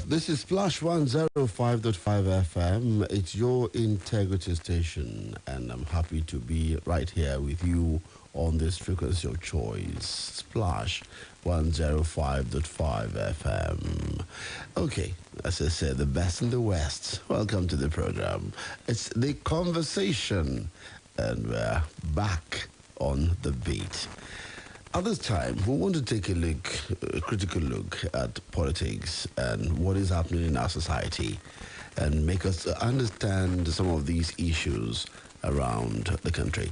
This is Splash 105.5 FM. It's your integrity station, and I'm happy to be right here with you on this frequency of choice, Splash 105.5 FM. Okay, as I said, the best in the West. Welcome to the program. It's The Conversation, and we're back on the beat. At this time, we want to take a critical look at politics and what is happening in our society and make us understand some of these issues around the country.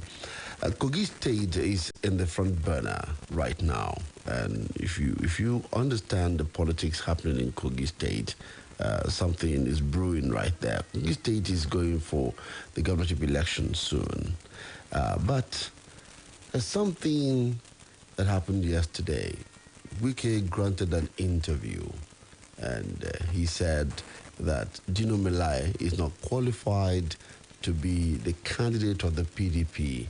Kogi State is in the front burner right now, and if you understand the politics happening in Kogi State, something is brewing right there. Kogi State is going for the governorship election soon, but there's something that happened yesterday. Wike granted an interview, and he said that Dino Melai is not qualified to be the candidate of the PDP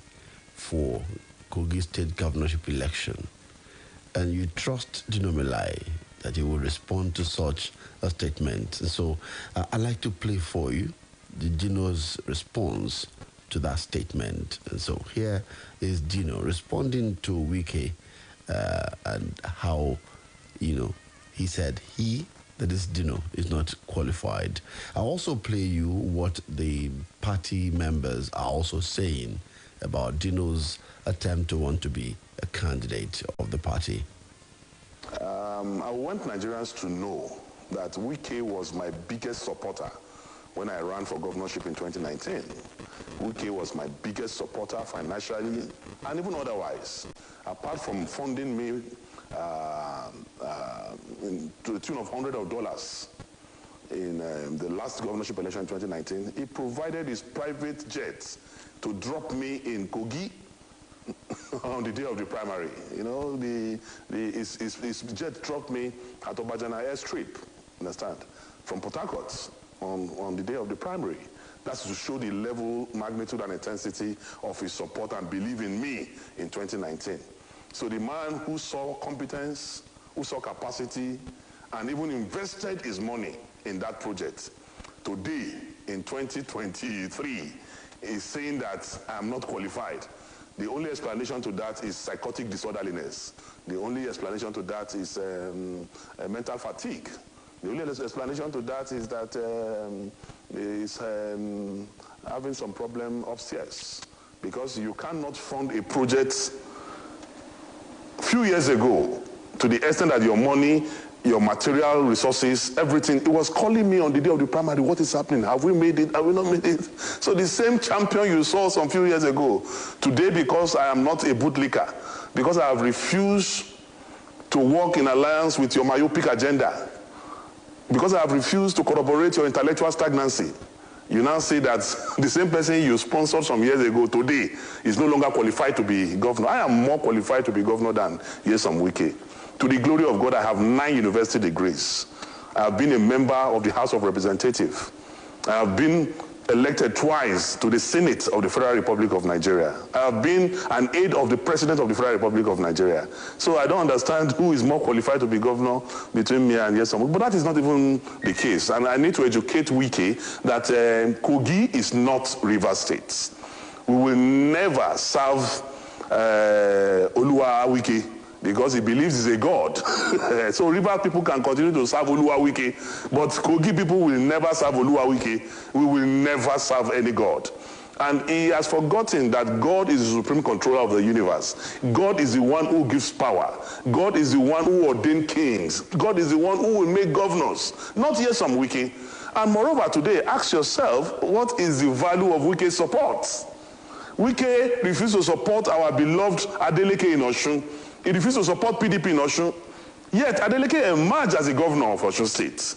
for Kogi State governorship election. And you trust Dino Melai that he will respond to such a statement. And so I'd like to play for you Dino's response to that statement. And so here is Dino responding to Wike and how, he said that is Dino, is not qualified. I'll also play you what the party members are also saying about Dino's attempt to want to be a candidate of the party. I want Nigerians to know that Wike was my biggest supporter when I ran for governorship in 2019. Wike was my biggest supporter financially and even otherwise. Apart from funding me to the tune of hundreds of dollars in the last governorship election in 2019, he provided his private jet to drop me in Kogi on the day of the primary. His jet dropped me at Obajana airstrip, understand, from Port Harcourt on the day of the primary. That's to show the level, magnitude, and intensity of his support and belief in me in 2019. So the man who saw competence, who saw capacity, and even invested his money in that project, today, in 2023, is saying that I'm not qualified. The only explanation to that is psychotic disorderliness. The only explanation to that is mental fatigue. The only explanation to that is that he's having some problem upstairs, because you cannot fund a project few years ago to the extent that your money, your material resources, everything, it was calling me on the day of the primary, what is happening? Have we made it? Have we not made it? So the same champion you saw some few years ago, today, because I am not a bootlicker, because I have refused to work in alliance with your myopic agenda, because I have refused to corroborate your intellectual stagnancy, you now say that the same person you sponsored some years ago today is no longer qualified to be governor. I am more qualified to be governor than Nyesom Wike. To the glory of God, I have 9 university degrees. I have been a member of the House of Representatives. I have been elected twice to the Senate of the Federal Republic of Nigeria. I have been an aide of the President of the Federal Republic of Nigeria. So I don't understand who is more qualified to be governor between me and Nyesom. But that is not even the case. And I need to educate Wike that Kogi is not Rivers State. We will never serve Oluwaseun, because he believes he's a god. So River people can continue to serve Oluwaseun, but Kogi people will never serve Oluwaseun. We will never serve any god. And he has forgotten that God is the supreme controller of the universe. God is the one who gives power. God is the one who ordained kings. God is the one who will make governors, not Nyesom Wike. And moreover, today, ask yourself, what is the value of Wike's support? Wike refused to support our beloved Adeleke in Osun. He refused to support PDP in Osun. Yet, Adeleke emerged as a governor of Osun State.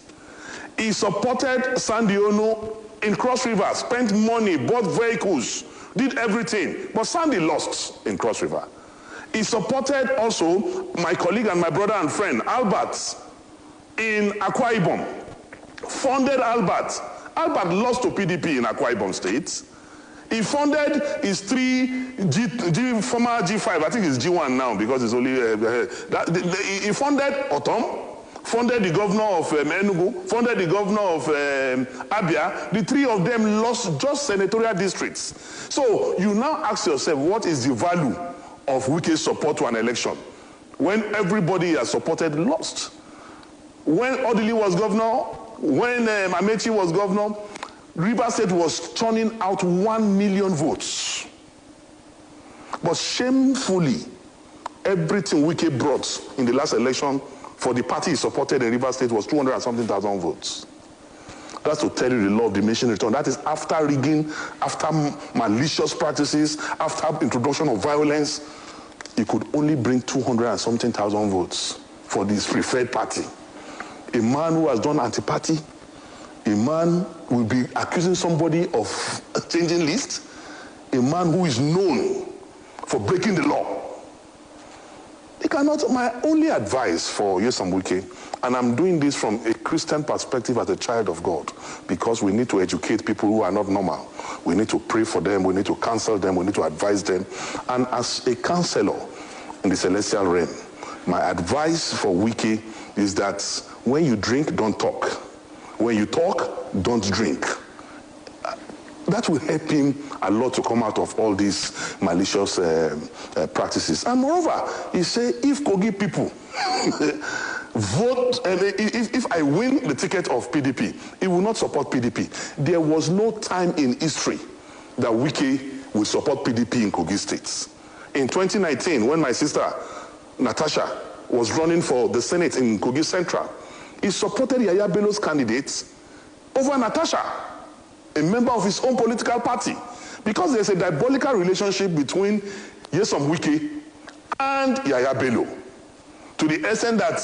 He supported Sandy Ono in Cross River, spent money, bought vehicles, did everything. But Sandy lost in Cross River. He supported also my colleague and my brother and friend, Albert, in Akwa Ibom. Funded Albert. Albert lost to PDP in Akwa Ibom State. He funded his former G5, I think it's G1 now because it's only, he funded Otom, funded the governor of Enugu, funded the governor of Abia. The three of them lost just senatorial districts. So you now ask yourself, what is the value of Wike's support to an election when everybody has supported lost? When Odili was governor, when Amechi was governor, Rivers State was turning out 1 million votes. But shamefully, everything Wike brought in the last election for the party he supported in Rivers State was 200 and something thousand votes. That's to tell you the law of diminishing return. That is after rigging, after malicious practices, after introduction of violence, he could only bring 200 and something thousand votes for this preferred party. A man who has done anti-party, a man will be accusing somebody of changing list, a man who is known for breaking the law. They cannot. My only advice for Nyesom Wike, and I'm doing this from a Christian perspective as a child of God, because we need to educate people who are not normal. We need to pray for them, we need to counsel them, we need to advise them. And as a counselor in the celestial realm, my advice for Wike is that when you drink, don't talk. When you talk, don't drink. That will help him a lot to come out of all these malicious practices. And moreover, he said, if Kogi people vote, if I win the ticket of PDP, he will not support PDP. There was no time in history that Wike will support PDP in Kogi states. In 2019, when my sister, Natasha, was running for the Senate in Kogi Central, he supported Yaya Bello's candidates over Natasha, a member of his own political party, because there's a diabolical relationship between Nyesom Wike and Yaya Bello, to the extent that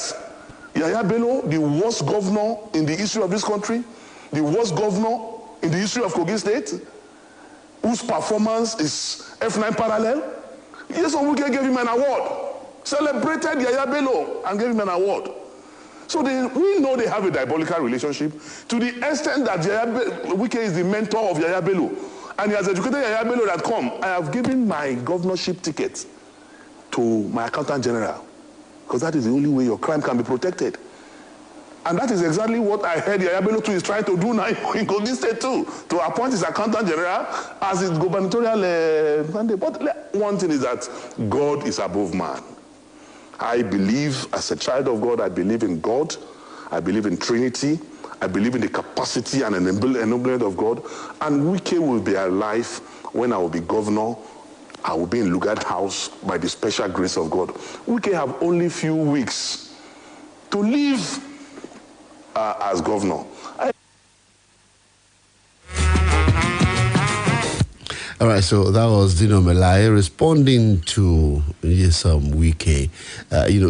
Yaya Bello, the worst governor in the history of this country, the worst governor in the history of Kogi State, whose performance is F9 parallel, Nyesom Wike gave him an award, celebrated Yaya Bello and gave him an award. So we know they have a diabolical relationship to the extent that Wike is the mentor of Yaya Bello. And he has educated Yaya Bello that, come, I have given my governorship ticket to my accountant general, because that is the only way your crime can be protected. And that is exactly what I heard Yaya Bello too is trying to do now in Kogi State too, to appoint his accountant general as his gubernatorial mandate. But one thing is that God is above man. I believe, as a child of God, I believe in God. I believe in Trinity. I believe in the capacity and enablement of God. And Wike will be alive when I will be governor. I will be in Lugard House by the special grace of God. Wike have only few weeks to live as governor. All right, so that was Dino Melai responding to Nyesom Wike.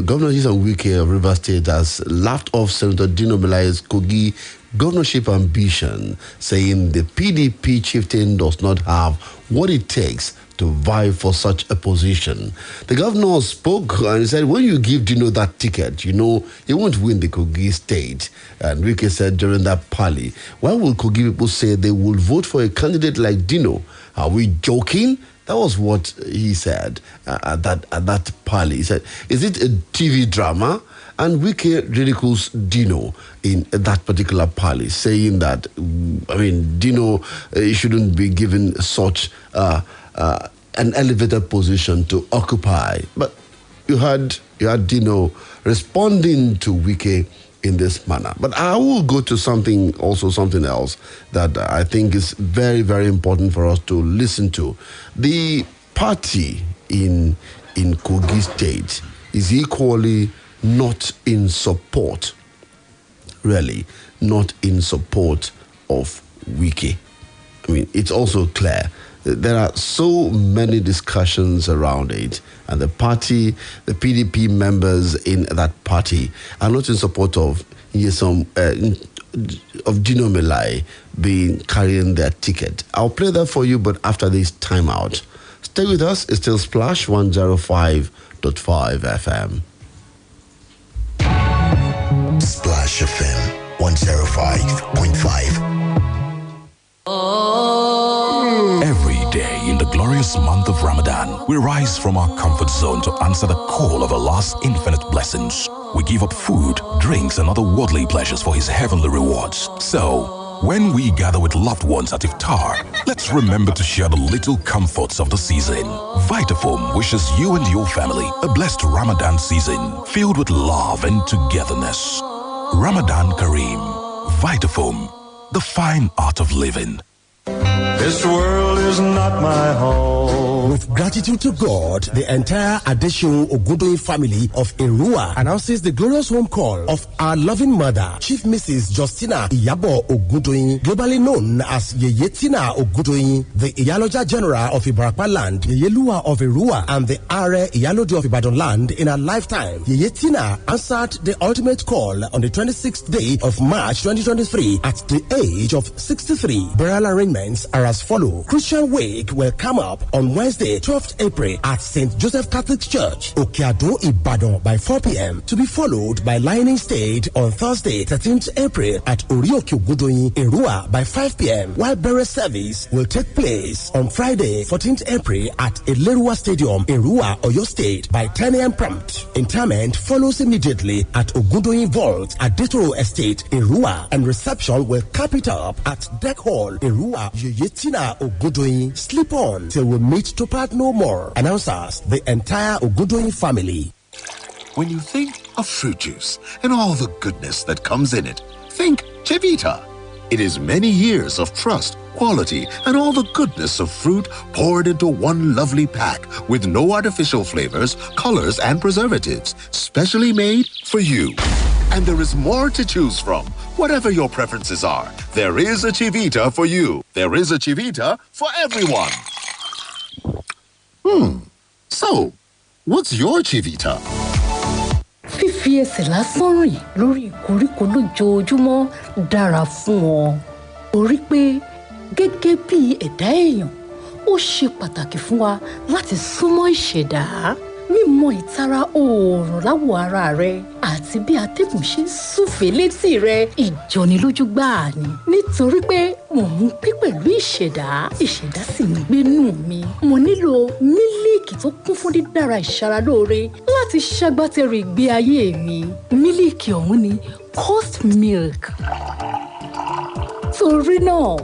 Governor Nyesom Wike of Rivers State has laughed off Senator Dino Melai's Kogi governorship ambition, saying the PDP chieftain does not have what it takes to vie for such a position. The governor spoke and he said, when you give Dino that ticket, he won't win the Kogi state. And Wike said during that parley, why will Kogi people say they will vote for a candidate like Dino? Are we joking? That was what he said at that parley. He said, is it a TV drama? And Wike ridicules Dino in that particular parley, saying that, Dino shouldn't be given such an elevated position to occupy. But you had Dino responding to Wike in this manner. But I will go to something else that I think is very, very important for us to listen to. The party in Kogi State is equally not in support, really, not in support of Wike. It's also clear there are so many discussions around it, and the PDP members in that party are not in support of Dino Melai carrying their ticket. I'll play that for you, but after this timeout. Stay with us. It's still Splash 105.5 FM. Splash FM 105.5. Every day in the glorious month of Ramadan, we rise from our comfort zone to answer the call of Allah's infinite blessings. We give up food, drinks, and other worldly pleasures for His heavenly rewards. So, when we gather with loved ones at iftar, let's remember to share the little comforts of the season. Vitafoam wishes you and your family a blessed Ramadan season filled with love and togetherness. Ramadan Kareem. Vitafoam, the fine art of living. This world is not my home. With gratitude to God, the entire Adeshin Ogundoyin family of Erua announces the glorious home call of our loving mother, Chief Mrs. Justina Iyabo Ogundoyin, globally known as Yeye Tina Ogundoyin, the Iyaloja General of Ibarapa Land, Yeyelua of Erua, and the Are Iyalode of Ibadan Land in her lifetime. Yeye Tina answered the ultimate call on the 26th day of March 2023 at the age of 63. Burial arrangements are as follow. Christian wake will come up on Wednesday, 12th April at St. Joseph Catholic Church, Okeado, Ibadan by 4 p.m. to be followed by lining stage on Thursday, 13th April at Orioke Ogundoyin, Erua by 5 p.m. while burial service will take place on Friday, 14th April at Ilerua Stadium, Erua, Oyo State by 10 a.m. prompt. Interment follows immediately at Ogundoyin Vault at Detoro Estate, Erua, and reception will cap it up at Deck Hall, Erua. Yeyetina Ogundoyin. Sleep on till we meet to part no more. Announcers, the entire Ogundoyin family. When you think of fruit juice and all the goodness that comes in it, think Chivita. It is many years of trust, quality, and all the goodness of fruit poured into one lovely pack with no artificial flavors, colors, and preservatives, specially made for you. And there is more to choose from. Whatever your preferences are, there is a Chivita for you. There is a Chivita for everyone. So, what's your Chivita? Fífi ẹsẹ̀ lásán rìn lórí ìkoríko lójoojúmọ́ dára fún ọ. Torí pé gẹ́gẹ́ bí ẹ̀dá èèyàn, ó ṣe pàtàkì fún wa láti súnmọ́ ìṣẹ̀dá. Mímọ̀ ìtara oòrùn láwọ̀ ara rẹ àti bí atẹ́gùn ṣe ń súfèé létí rẹ ìjọnilójú gbáà ni. Nítorí pé mò ń pín pẹ̀lú ìṣẹ̀dá sì ń gbénú mi. Mo nílò mílíìkì tó kún fún dídára ìṣaralóore láti ṣagbátẹrù ìgbé ayé mi. Mílíìkì ọ̀hún ni Coast Milk. Torí náà,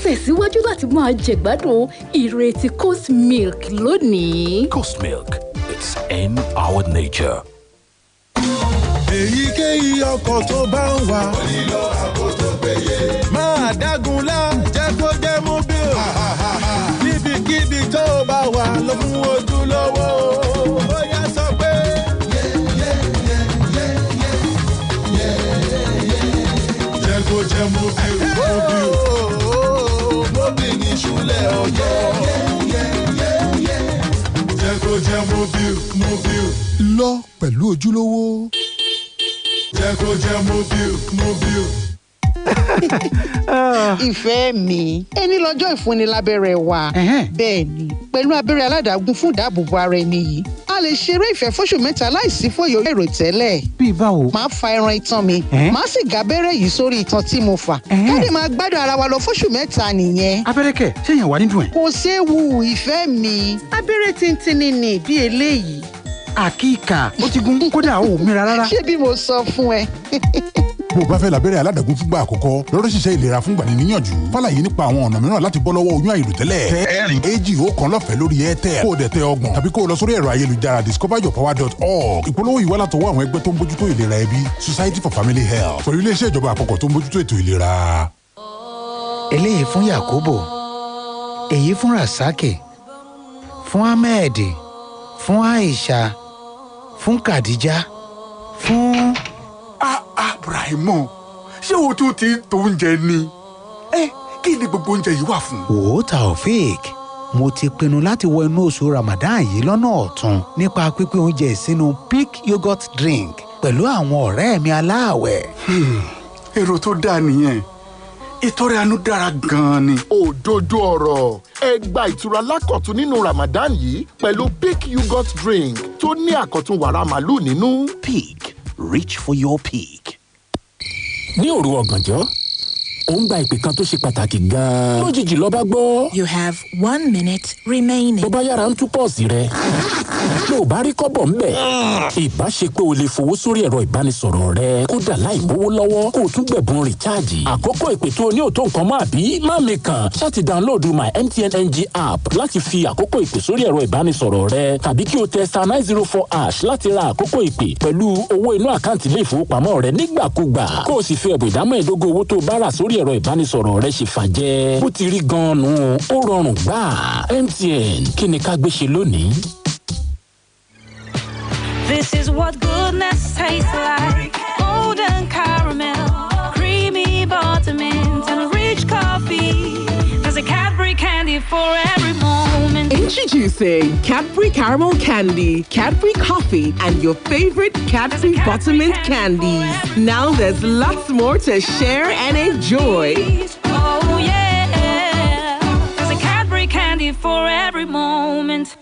tẹ̀síwájú láti máa jẹ̀gbádùn ìrètí Coast Milk lónìí. Coast Milk. It's in our nature. Èyíkéyìí ọkọ̀ tó bá ń wà. Ó nílò ààbò tó péye. Máa dágunlá jẹ́ kó jẹ́ mobile. Níbikíbi tó bá wà lọ fún ojúlówó. Ó yá sọ pé. Jẹ́ kó jẹ́ mobile. Mobile ní ìṣúlẹ̀ ọjọ́. Jẹ́ kó jẹ́ mobile. Lọ pẹ̀lú ojúlówó. Jẹ́ kó jẹ́ mobile. Ìfẹ́ mi, ẹni lọ́jọ́ ìfúnni lábẹ́rẹ́ wa. Bẹ́ẹ̀ ni, pẹ̀lú abẹ́rẹ́ aládàágún fún ìdáàbòbò ara ẹni yìí, a lè ṣeré ìfẹ́ fóṣù 3 láìsí fòyò èrò tẹ́lẹ̀. Bí báwo? Màá fa ẹran itan mi, màá sì gá abẹ́rẹ́ yìí sórí itan tí mo fà. Káde máa gbádùn ara wa lọ fóṣù 3 nìyẹn. Abẹ́rẹ́ kẹ̀, ṣé yẹn wà nínú ẹ̀? Kò séwu ìfẹ́ mi, abẹ́rẹ́ tíntínní ni bí eléyìí. Àkíkà, ó ti gun kódà ó mìíràn rárá. Ṣé bí mo sọ fún ẹ? Bó o bá fẹ́ lábẹ́rẹ́ aládàágún fúngbà àkọ́kọ́, lọ́dọ̀ ṣiṣẹ́ ìlera fúngbà ní níyànjú. Fàlàyé nípa àwọn ọ̀nà mìíràn láti bọ́ lọ́wọ́ oyún àìròtẹ́lẹ̀. Tẹ ẹ̀rìn èjì ọ̀kan lọ́fẹ̀ẹ́ lórí Airtel. Kó o dẹ̀ tẹ ọgbọ̀n tàbí kó o lọ sórí ẹ̀rọ ayélujára discoveryourpower.org. Ìpolówó yìí wá látọwọ́ àwọn ẹgbẹ́ tó ń bójútó ìlera ẹbí, Society for Family Health, pẹ̀lú iléeṣẹ́ ìjọba àpapọ̀ tó ń bójútó ètò ìlera. Eléyìí fún Yakubu, èyí fún Rasaki, fún Ahmed, fún Aisha, fún Khadija, fún. Brahimo, ṣé o tún ti ń to oúnjẹ ni? Kí ni gbogbo oúnjẹ yìí wà fún? Wò ó Taofik, mo ti pinnu láti wọ inú oṣù Ramadan yìí lọ́nà ọ̀tun nípa pípín oúnjẹ sínú Peak Yogurt Drink pẹ̀lú àwọn ọ̀rẹ́ mi aláàwẹ̀. Èrò tó dáa nìyẹn. Ìtọrẹ àánú dára gan-an ni. Òdodo ọ̀rọ̀, ẹ gba ìtura lákọ̀tun nínú Ramadan yìí pẹ̀lú Peak Yogurt Drink tó ní àkọ̀tun wàrà màlúù nínú. Peak. Reach for your peak. Ní òru ọ̀gànjọ́, ó ń gba ìpè kan tó ṣe pàtàkì gan-an. lójijì ló bá gbọ́. You have 1 minute remaining. ló bá yára ń tú pọ́ọ̀sì rẹ̀. ló bá rí kọ́bọ̀ ń bẹ̀. ìbá ṣe pé o lè fowó sórí ẹ̀rọ ìbánisọ̀rọ̀ rẹ kódà láì mówó lọ́wọ́ kó o tún gbẹ̀bùn rìchaàjì. àkókò ìpè tó o ní òtó nǹkan mọ́ àbí má mi kàn ṣáàtì dáńlóòdù my MTN NG app láti fi àkókò ìpè sórí ẹ̀rọ ìbánisọ̀rọ̀ rẹ tàbí kí o tẹ *904# láti ra àkókò ìpè pẹ̀lú owó inú àkáǹtì ilé ìfowópamọ́ rẹ nígbàkúgbà kó o sì fi ẹ̀bùn ìdámẹ́ẹ̀dógún owó tó o bá rà sórí ẹ̀rọ ìbánisọ̀rọ̀ rẹ ṣe fàjẹ́. bó ti rí gan-an nù ó rọrùn gbà. MTN kí ni ká gbé ṣe lónìí. This is what goodness tastes like. Golden caramel, creamy buttermint, and rich coffee. There's a Cadbury candy for every moment. Introducing Cadbury Caramel Candy, Cadbury Coffee, and your favorite Cadbury Buttermint candies. Now there's lots more to share and enjoy. Oh yeah, there's a Cadbury candy for every moment.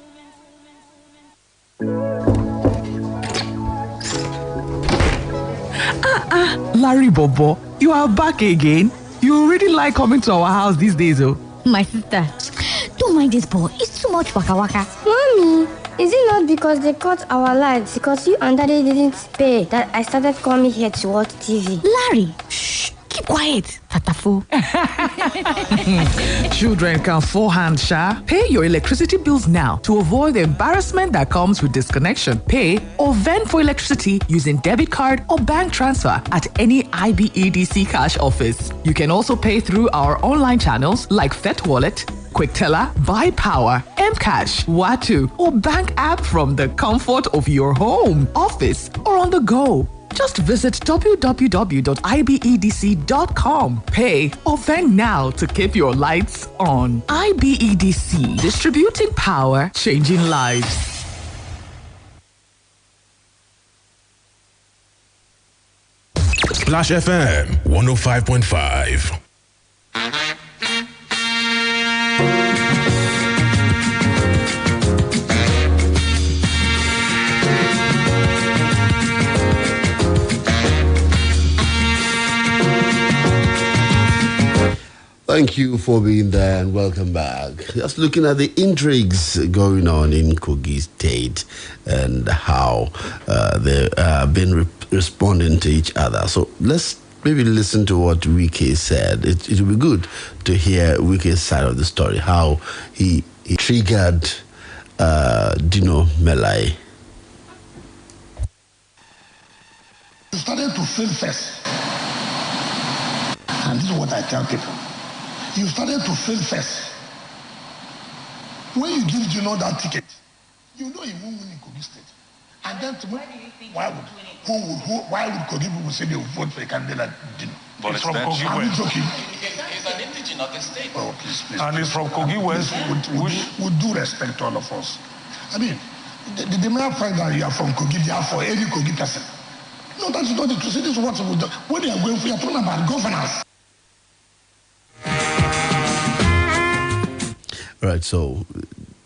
Larry Bobo, you are back again. You really like coming to our house these days, oh. My sister, don't mind this boy. It's too much waka waka. Mommy, is it not because they cut our lights because you and Daddy didn't pay that I started coming here to watch TV? Larry, shh, keep quiet. Tatafo. Children can forehand, Sha. Pay your electricity bills now to avoid the embarrassment that comes with disconnection. Pay or vend for electricity using debit card or bank transfer at any IBEDC cash office. You can also pay through our online channels like FetWallet, QuickTeller, Buy Power, Mcash, Watu, or bank app from the comfort of your home, office, or on the go. Just visit www.ibedc.com. Pay or vend now to keep your lights on. IBEDC, distributing power, changing lives. Splash FM 105.5. Thank you for being there and welcome back. Just looking at the intrigues going on in Kogi State and how they have been responding to each other. So let's maybe listen to what Wike said. It will be good to hear Wike's side of the story, how he triggered Dino Melai. You started to fail first. And this is what I tell people. You started to fail first. When you give Dino that ticket, you know he won't win in Kogi State. And then tomorrow, why would Kogi people say they will vote for a candidate like Dino? But it's from Kogi West. He's an indigenous state. Oh, please. And he's from Kogi West. With due respect to all of us. I mean, the mere fact that you are from Kogi, they are for any Kogi person. No, that's not the truth. This is what we do. When they are going for, you are talking about governance. Right, so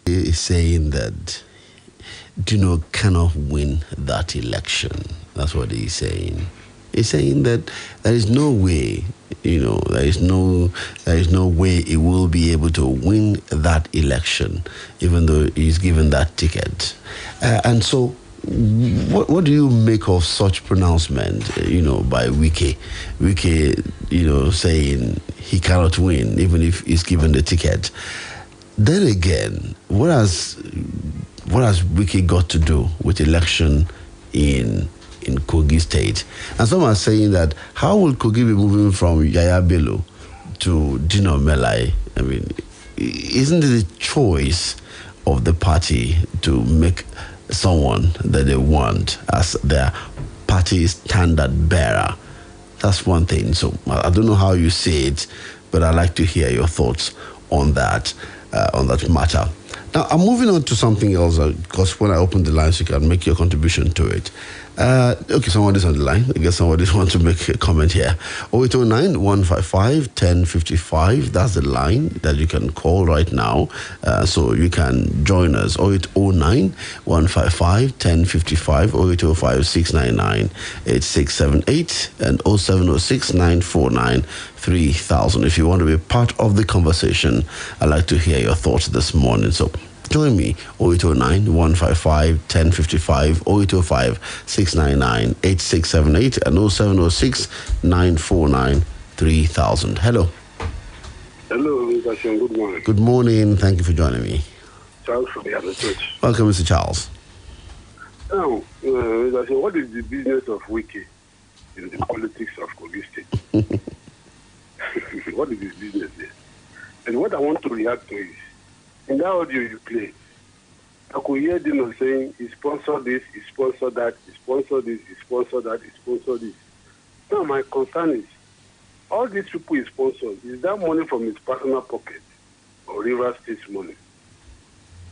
he's saying that Dino cannot win that election. That's what he's saying. He's saying that there is no way, there is no way he will be able to win that election, even though he's given that ticket. And so, what do you make of such pronouncement, by Wike? Wike, saying he cannot win, even if he's given the ticket. Then again, what has Wike got to do with election in Kogi State? And some are saying that how will Kogi be moving from Yaya Bello to Dino Melai? I mean, isn't it the choice of the party to make someone that they want as their party standard bearer? That's one thing. So I don't know how you see it, but I'd like to hear your thoughts on that matter. Now, I'm moving on to something else because when I open the lines, you can make your contribution to it. Okay, somebody's on the line. I guess somebody wants to make a comment here. 0809-155-1055. That's the line that you can call right now. So you can join us. 0809-155-1055, 0805-699-8678, and 0706-949-3000. If you want to be part of the conversation, I'd like to hear your thoughts this morning. So join me, 0809-155-1055, 0805-699-8678, and 0706-949-3000. Hello. Hello, Oluwaseun. Good morning. Good morning. Thank you for joining me. Charles from the other church. Welcome, Mr. Charles. Now, Oluwaseun, what is the business of Wiki in the politics of Kogi State? What is his business there? And what I want to react to is, in that audio you play, I could hear Dino saying, he sponsored this, he sponsored that, he sponsored this, he sponsored that, he sponsored this. Now, my concern is, all these people he sponsored, is that money from his personal pocket or River State's money?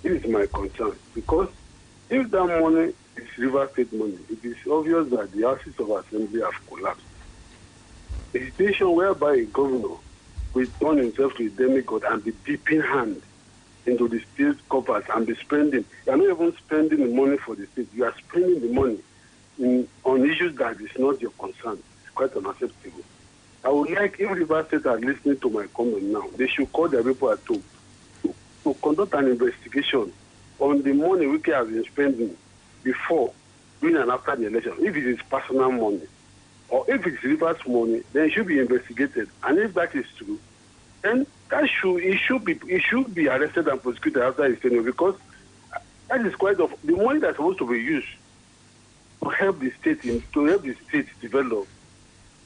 This is my concern. Because if that money is River State money, it is obvious that the houses of assembly have collapsed. A situation whereby a governor will turn himself to a demigod and be dipping hand into the state coffers and be spending. You are not even spending the money for the state. You are spending the money on issues that is not your concern. It's quite unacceptable. I would like, if River State are listening to my comment now, they should call their people at home to conduct an investigation on the money Wike has been spending before, during and after the election. If it is personal money, or if it's River's money, then it should be investigated. And if that is true, then he should be arrested and prosecuted after his tenure, because that is quite of the money that's supposed to be used to help the state develop.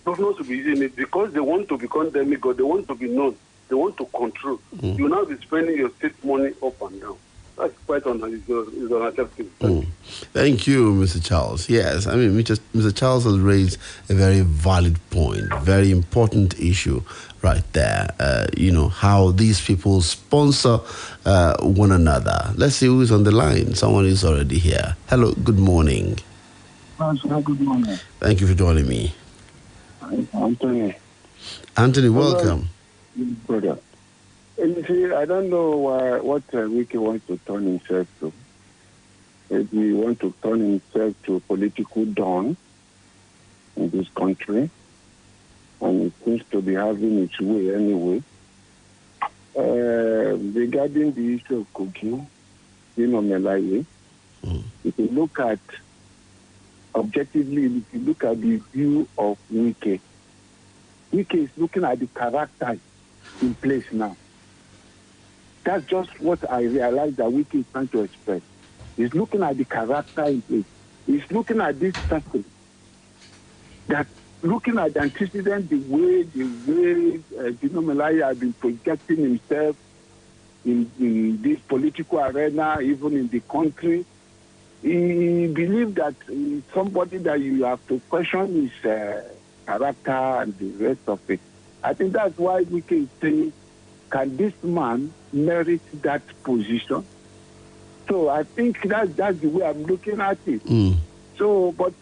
Governors to be using it because they want to become demigod, they want to be known, they want to control. You now be spending your state money up and down. That's quite unacceptable. Thank you, Mr. Charles. Yes, I mean, Mr. Charles has raised a very valid point, very important issue right there. How these people sponsor one another. Let's see who is on the line. Someone is already here. Hello, good morning. Good morning. Thank you for joining me. Anthony. Anthony, welcome. Brother. You see, I don't know what Wiki wants to turn himself to. Maybe he wants to turn himself to a political don in this country, and it seems to be having its way anyway. Regarding the issue of Kogi, Melaye, if you look at, objectively, if you look at the view of Wiki is looking at the character in place now. That's just what I realized that Wiki is trying to express. He's looking at the character in place. He's looking at this person, that looking at the antecedent, the way Dino Melaya has been projecting himself in this political arena, even in the country. He believes that somebody that you have to question his character and the rest of it. I think that's why Wiki is saying, can this man merit that position? So I think that's the way I'm looking at it. So, but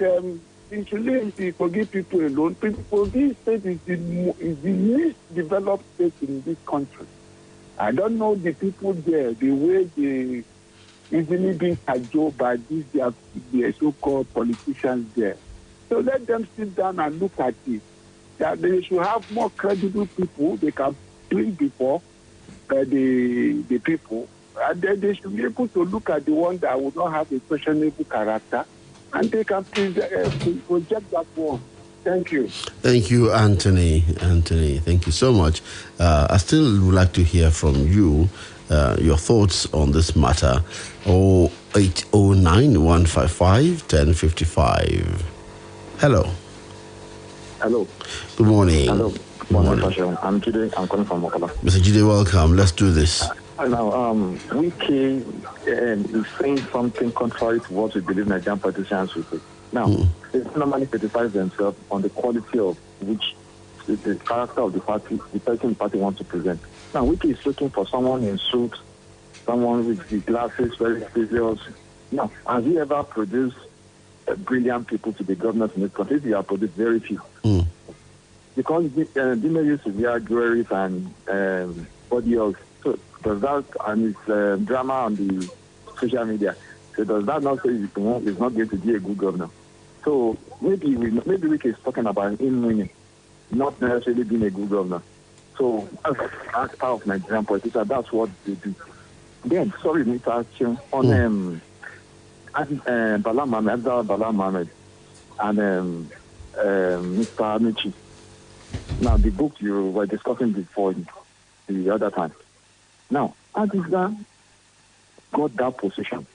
we should leave the Kogi people alone. Kogi state is the least developed state in this country. I don't know the people there, the way they easily being cajoled by these their so-called politicians there. So let them sit down and look at it. That they should have more credible people they can bring before the people. And then they should be able to look at the one that would not have a questionable character, and they can project that one. Thank you. Thank you, Anthony. Anthony, thank you so much. I still would like to hear from you, your thoughts on this matter. 0809-155-1055. Hello. Hello. Good morning. Hello. Good morning. I'm Jide. I'm calling from Mokola. Mr. Jide, welcome. Let's do this. Now, Wiki is saying something contrary to what we believe Nigerian politicians will say. Now, they normally criticize themselves on the quality of which the character of the party, the person the party wants to present. Now, Wiki is looking for someone in suit someone with the glasses, very serious. Now, has he ever produced brilliant people to be governors in this country? He has produced very few. Because Dino used to wear jewelry and body oils. So does that, and his drama on the social media, so does that not say he's not going to be a good governor? So maybe we is talking about him winning, not necessarily being a good governor. So as part of Nigerian politics, that's what they do. Then, sorry, Mr. Action, on Bala Mohammed and Mr. Amici. Now, the book you were discussing before the other time. Now, Adiza got that position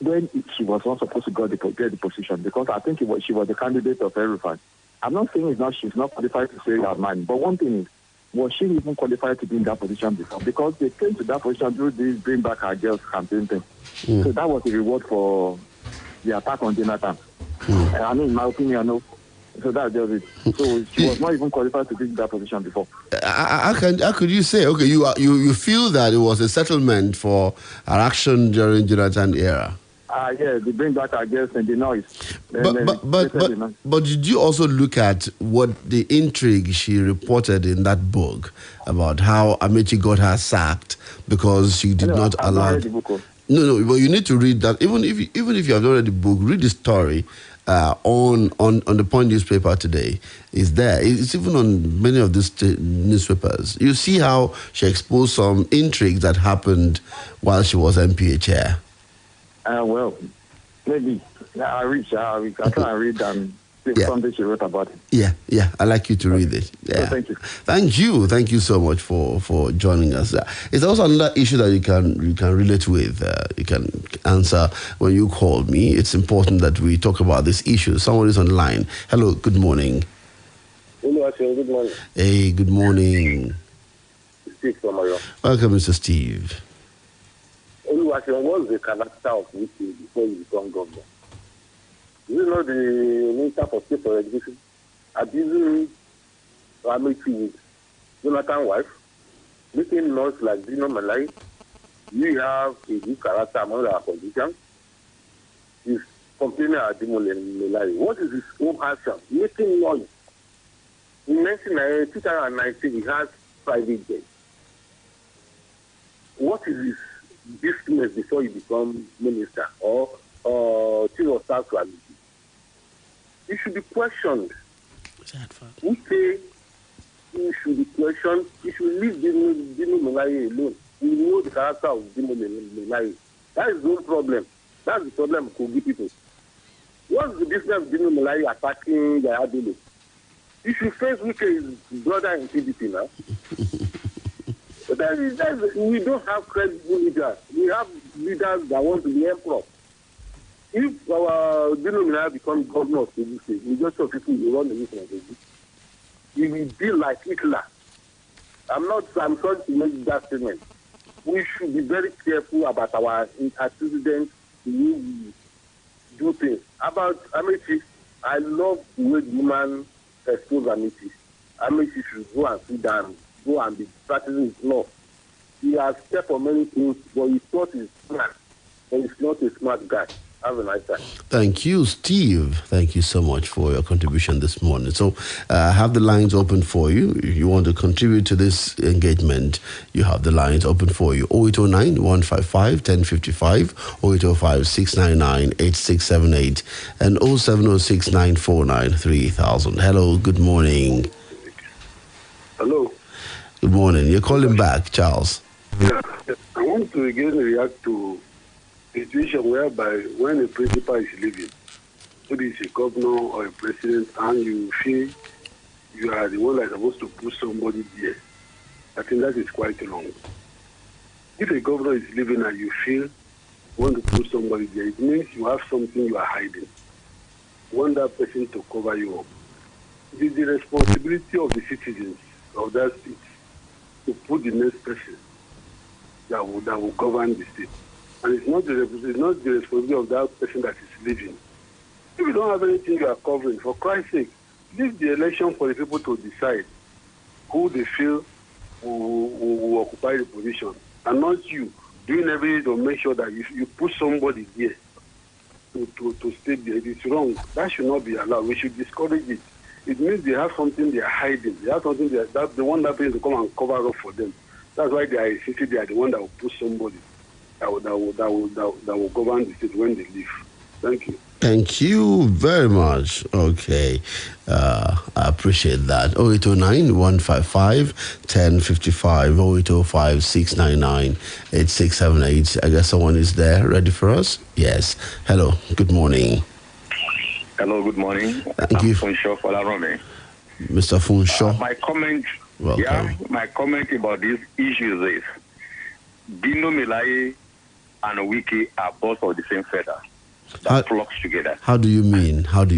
when she was not supposed to get the position, because I think she was the candidate of everyone. I'm not saying she's not qualified to say her mind, but one thing is, was she even qualified to be in that position before? Because they came to that position through this Bring Back Our Girls campaign thing. So that was the reward for the attack on Jonathan. I mean, in my opinion, no. So that's just it. So she was not even qualified to be in that position before. How could you say, okay, you feel that it was a settlement for our action during Jonathan era? Yeah, they Bring Back Our Girls and the noise. But did you also look at what the intrigue she reported in that book about how Amechi got her sacked because she did not allow... No, but you need to read that. Even if you have not read the book, read the story on the Point newspaper today. Is there? It's even on many of these newspapers. You see how she exposed some intrigues that happened while she was MPA chair. Well, maybe I try and read something she wrote about it. Yeah, I'd like you to read it. Yeah. So thank you. Thank you so much for joining us. It's also another issue that you can relate with. You can answer when you call me. It's important that we talk about this issue. Someone is online. Hello, good morning. Oluwaseun, good morning. Hey, good morning. Steve from Oyo. Welcome, Mr. Steve. Oluwaseun, what's the character of Wiki before you become governor? You know the Minister for State for Education abusing Amechi with Jonathan's wife, making noise like Dino Malai. You have a good character among our politicians. He's complaining about Dino Malai. What is his own action? Making noise. In 2019, he has private jet. What is his business before you become minister or chief of staff to Amechi? He should be questioned. We say he should be questioned. He should leave Dino Malai alone. We know the character of Dino Malai. That is no problem. That's the problem of Kogi people. What's the business of Dino Malai attacking the Adele? You should face Wike's brother in PDP now. But we don't have credible leaders. We have leaders that want to be emperor. If our Dino Malai becomes governor of Kogi State, majority of people will run away from Kogi. He will be like Hitler. I'm sorry to make that statement. We should be very careful about our antecedents, the way we do things. About Amechi, I love the way the woman exposed Amechi. Amechi should go and sit down, go and be practicing his law. He has stepped on many things, but he thought he's smart, but he's not a smart guy. Have a nice time. Thank you, Steve. Thank you so much for your contribution this morning. So, have the lines open for you. If you want to contribute to this engagement, you have the lines open for you. 0809 155 1055, 0805 699 8678, and 0706 949 3000. Hello, good morning. Hello. Good morning. You're calling back, Charles. Yeah. I want to again react to a situation whereby when a principal is leaving, whether it's a governor or a president, and you feel you are the one that's supposed to put somebody there, I think that is quite wrong. If a governor is leaving and you feel you want to put somebody there, it means you have something you are hiding. You want that person to cover you up. It is the responsibility of the citizens of that state to put the next person that will govern the state. And it's not the responsibility of that person that is leaving. If you don't have anything you are covering, for Christ's sake, leave the election for the people to decide who they feel will occupy the position. and not you doing everything to make sure that you put somebody there to stay there. It's wrong. That should not be allowed. We should discourage it. It means they have something they are hiding. They have something that they want that person to come and cover up for them. That's why they are insisting they are the one that will put somebody that will govern the state when they leave. Thank you. Thank you very much. Okay. I appreciate that. 0809-155-1055, 0805-699-8678. I guess someone is there ready for us? Yes. Hello. Good morning. Hello, good morning. Thank you. Funsho Falarome. Mr. Funsho. My comment, Welcome. about this issue is Dino Melaye and Wiki are both of the same feather that flocks together. How do you mean? What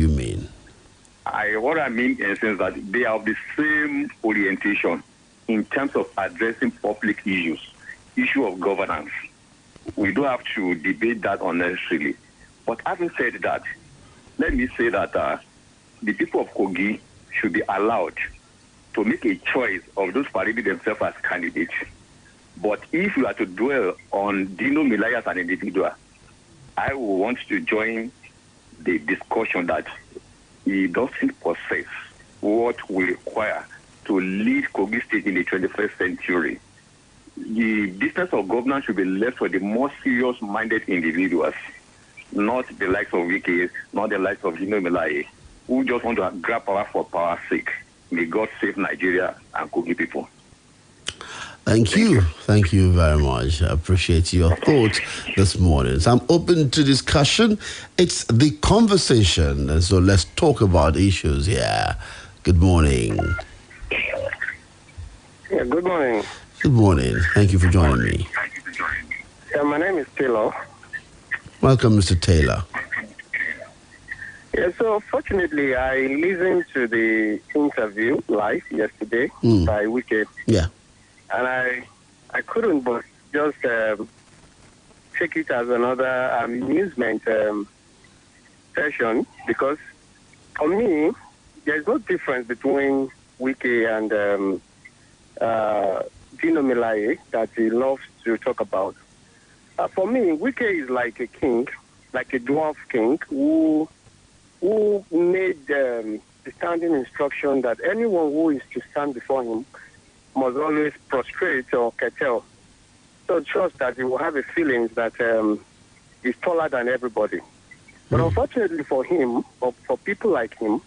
I mean in the sense that they are of the same orientation in terms of addressing public issues, issue of governance. We don't have to debate that unnecessarily. But having said that, let me say that the people of Kogi should be allowed to make a choice of those parading themselves as candidates. But if you are to dwell on Dino Melaye as an individual, I will want to join the discussion that he doesn't possess what we require to lead Kogi State in the 21st century. The business of governance should be left for the more serious-minded individuals, not the likes of Wiki, not the likes of Dino Melaye, who just want to grab power for power's sake. May God save Nigeria and Kogi people. Thank you. Thank you very much. I appreciate your thoughts this morning. So I'm open to discussion. It's the conversation. And so let's talk about issues here. Good morning. Yeah, good morning. Good morning. Thank you for joining me. Yeah, my name is Taylor. Welcome, Mr. Taylor. Yeah, so fortunately, I listened to the interview live yesterday by Wiki. Yeah. And I couldn't but just take it as another amusement session, because for me, there's no difference between Wiki and Dino Melaye that he loves to talk about. For me, Wiki is like a king, like a dwarf king, who made the standing instruction that anyone who is to stand before him must always prostrate or curtail. So trust that he will have a feeling that he's taller than everybody. But unfortunately for him, or for people like him,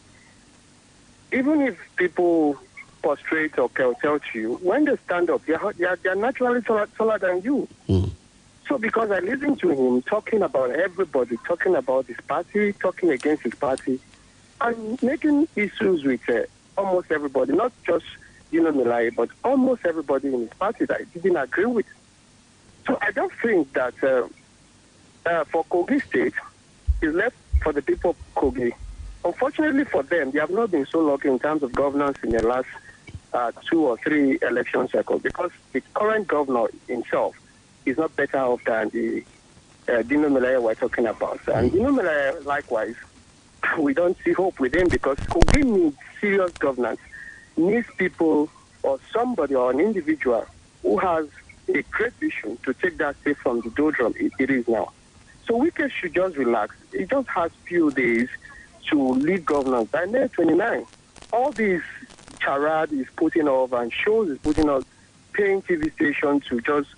even if people prostrate or curtail to you, when they stand up, they're naturally taller than you. So because I listened to him talking about everybody, talking about his party, talking against his party, and making issues with almost everybody, not just Dino Melaye, but almost everybody in his party that I didn't agree with. So I don't think that for Kogi State, it's left for the people of Kogi. Unfortunately for them, they have not been so lucky in terms of governance in the last 2 or 3 election cycles, because the current governor himself is not better off than the Dino Melaye we're talking about. And Dino Melaye, likewise, we don't see hope with him, because Kogi needs serious governance, needs people or somebody or an individual who has a great vision to take that state from the doldrum it is now. So Wike should just relax. He just has few days to lead governance. By May 29, all these charade is putting off and shows is putting off, paying TV stations to just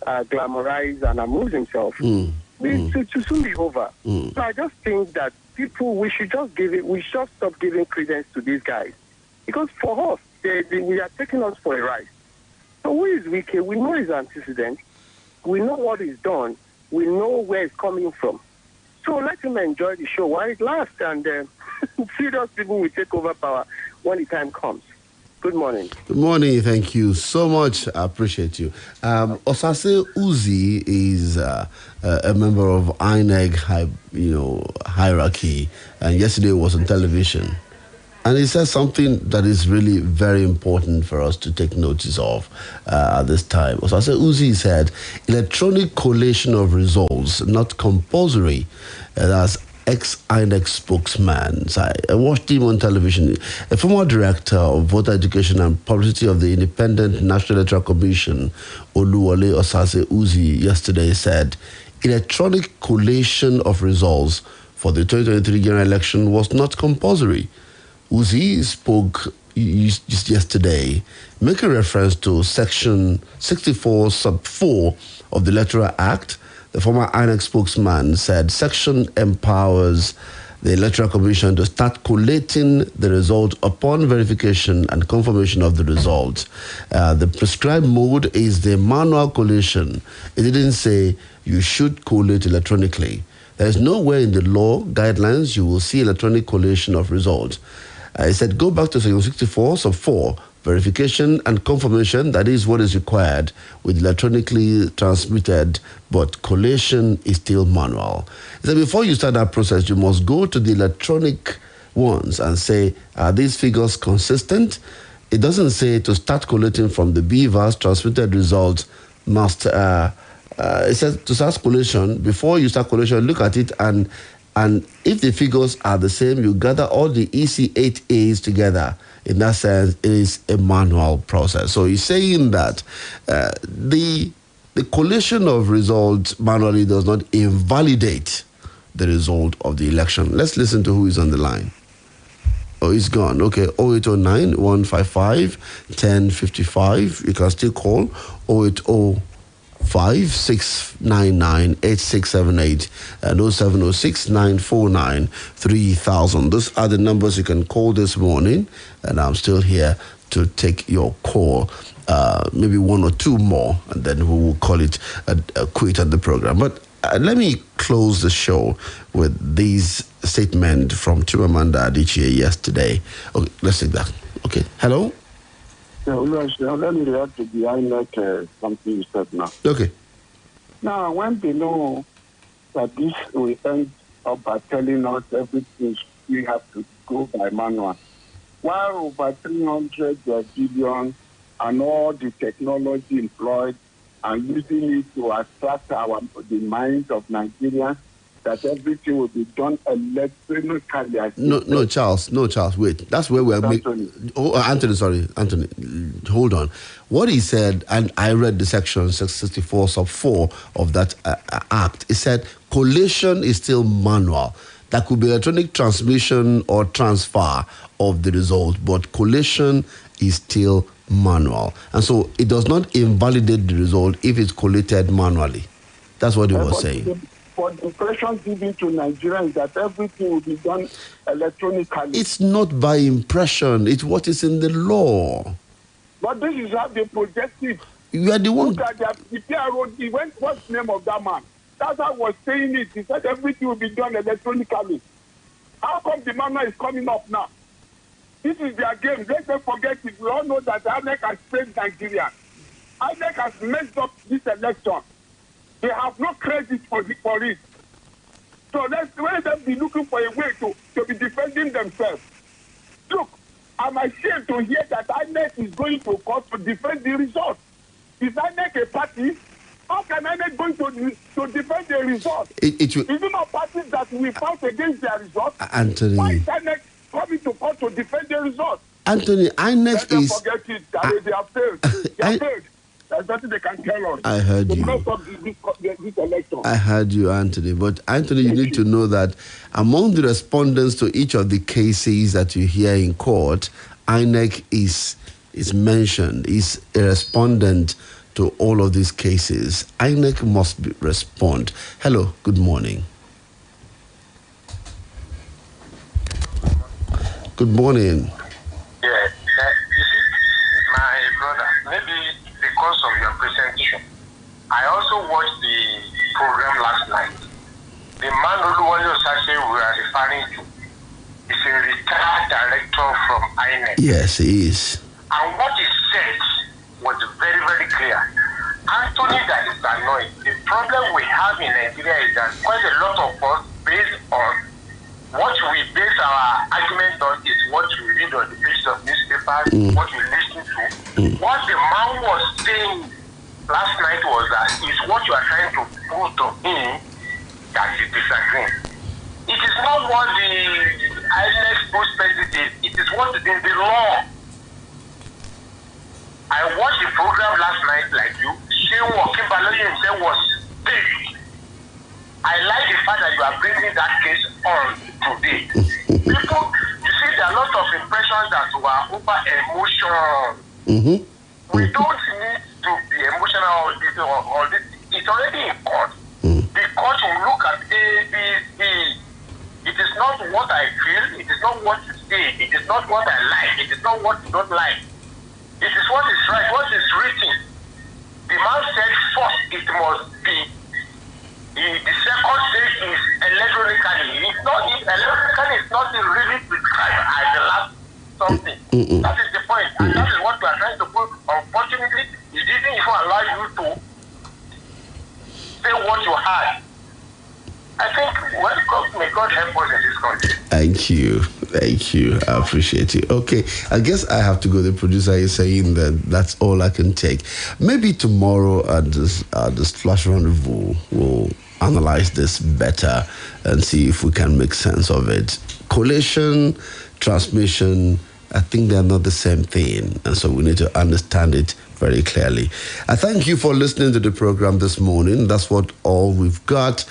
glamorize and amuse himself. To soon be over. So I just think that we should stop giving credence to these guys. Because for us, we are taking us for a ride. So who is Wike? We know his antecedent. We know what he's done. We know where it's coming from. So let him enjoy the show while it lasts, and serious people will take over power when the time comes. Good morning. Good morning. Thank you so much. I appreciate you. Osase Uzi is a member of INEG hierarchy, and yesterday was on television. And he says something that is really very important for us to take notice of at this time. Osase Uzi said, electronic collation of results, not compulsory. That's ex-INEC spokesman. I watched him on television. A former director of voter education and publicity of the Independent National Electoral Commission, Oluwaseun Akinola, yesterday said electronic collation of results for the 2023 general election was not compulsory. Uzi spoke yesterday, making reference to Section 64, Sub 4 of the Electoral Act. The former INEC spokesman said section empowers the Electoral Commission to start collating the result upon verification and confirmation of the result. The prescribed mode is the manual collation. It didn't say you should collate electronically. There is nowhere in the law guidelines you will see electronic collation of results. It said go back to Section 64, Sub 4, verification and confirmation. That is what is required with electronically transmitted, but collation is still manual. It said before you start that process, you must go to the electronic ones and say, are these figures consistent? It doesn't say to start collating from the BVAS transmitted results must, it says to start collation. Before you start collation, look at it and if the figures are the same, you gather all the EC8As together. In that sense, it is a manual process. So he's saying that the collation of results manually does not invalidate the result of the election. Let's listen to who is on the line. Oh, he's gone. Okay, 0809 155 1055. You can still call 080 5699-8678 and 0706-949-3000. Those are the numbers you can call this morning, and I'm still here to take your call. Maybe one or two more, and then we will call it a quit at the program. But let me close the show with this statement from Chimamanda Adichie yesterday. Okay, let's take that. Okay, hello? Let me react to the INEC something you said now. Okay. Now, when they know that this will end up by telling us everything we have to go by manual, while over 300 billion and all the technology employed and using it to attract the minds of Nigerians, that everything will be done electronically. No, Charles, wait. That's where we're making... Anthony, hold on. What he said, and I read the section 64 sub 4 of that act, it said collation is still manual. That could be electronic transmission or transfer of the result, but collation is still manual. And so it does not invalidate the result if it's collated manually. That's what he was saying. For the impression given to Nigerians that everything will be done electronically. It's not by impression. It's what is in the law. But this is how they project it. You are the one. Look at the PRO. What's the name of that man? That's how I was saying it. He said everything will be done electronically. How come the manual is coming up now? This is their game. Let them forget it. We all know that INEC has failed Nigeria. INEC has messed up this election. They have no credit for it. So let them be looking for a way to be defending themselves. Look, I'm ashamed to hear that INEC is going to court to defend the result. Is INEC a party? How can INEC going to defend the result? Is it not parties that we fought against their result? Anthony. Why is INEC coming to court to defend the result? Anthony, INEC Let them is... forget it. They have failed. They have failed. There's nothing they can tell us. I heard you. This election. I heard you, Anthony. But, Anthony, you need to know that among the respondents to each of the cases that you hear in court, INEC is mentioned, is a respondent to all of these cases. INEC must respond. Hello, good morning. Good morning. Yeah, you see, my brother, maybe because of your presentation, I also watched the program last night. The man Oluwaseun Akinola we are referring to is a retired director from INEC. Yes, he is. And what he said was very, very clear. Anthony that is annoyed. The problem we have in Nigeria is that quite a lot of us, based on what we base our argument on, is what we read on the pages of newspapers, what we listen to. What the man was saying last night was that is what you are trying to prove to him that he disagrees. It is not what the INEC spokesperson it is what is in the law. I watched the program last night like you. Shehu Okinbaloye himself was big. I like the fact that you are bringing that case on today. People, you see, there are a lot of impressions that were over emotion. We don't need to be emotional or this. It's already in court. The court will look at A, B, C. It is not what I feel. It is not what you say. It is not what I like. It is not what you don't like. It is what is right, what is written. The man said first it must be. The second stage is electronically. It's not electronically. It's not really prescribed as the last something. That is the point, and that is what we are trying to put. Unfortunately, it didn't even allow you to say what you had. I think may God help us in this country. Thank you. I appreciate it. Okay, I guess I have to go. The producer is saying that that's all I can take. Maybe tomorrow at this Flash Rendezvous, we'll analyze this better and see if we can make sense of it. Collation, transmission, I think they're not the same thing, and so we need to understand it very clearly. I thank you for listening to the program this morning. That's what all we've got.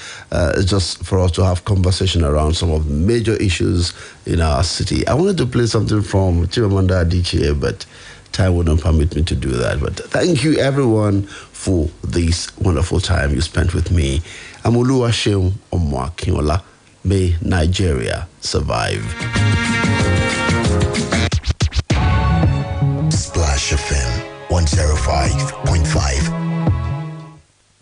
Just for us to have conversation around some of the major issues in our city. I wanted to play something from Chimamanda Adichie, but time wouldn't permit me to do that. But thank you, everyone, for this wonderful time you spent with me. I'm Oluwaseun Akinola. May Nigeria survive. Splash FM 105.5.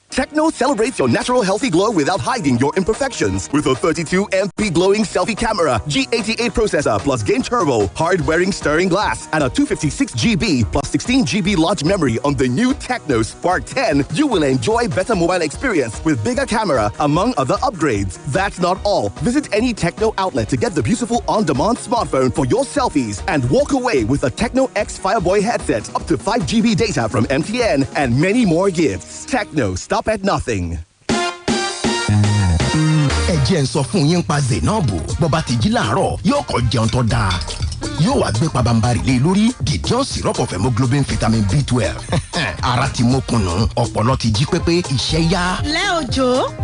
Techno celebrates your natural healthy glow without hiding your imperfections with a 32 MP glowing selfie camera, G88 processor plus game turbo, hard-wearing stirring glass, and a 256 GB plus 16 GB large memory on the new Techno Spark 10. You will enjoy better mobile experience with bigger camera, among other upgrades. That's not all. Visit any Techno outlet to get the beautiful on-demand smartphone for your selfies and walk away with a Techno X Fireboy headset, up to 5 GB data from MTN, and many more gifts. Techno, stop at nothing. Ẹ jẹ́ n sọ fún yín pa Zainabu bó bá ti jí láàárọ̀ yóò kọ́ jẹun tó dáa. Yóò wá gbé pabambarì lé lórí Gideon syrup of hemoglobin vitamin B12. Ara ti mókun nù, ọpọlọ ti jí pépé, iṣẹ́ yá. Lẹ́ òjò.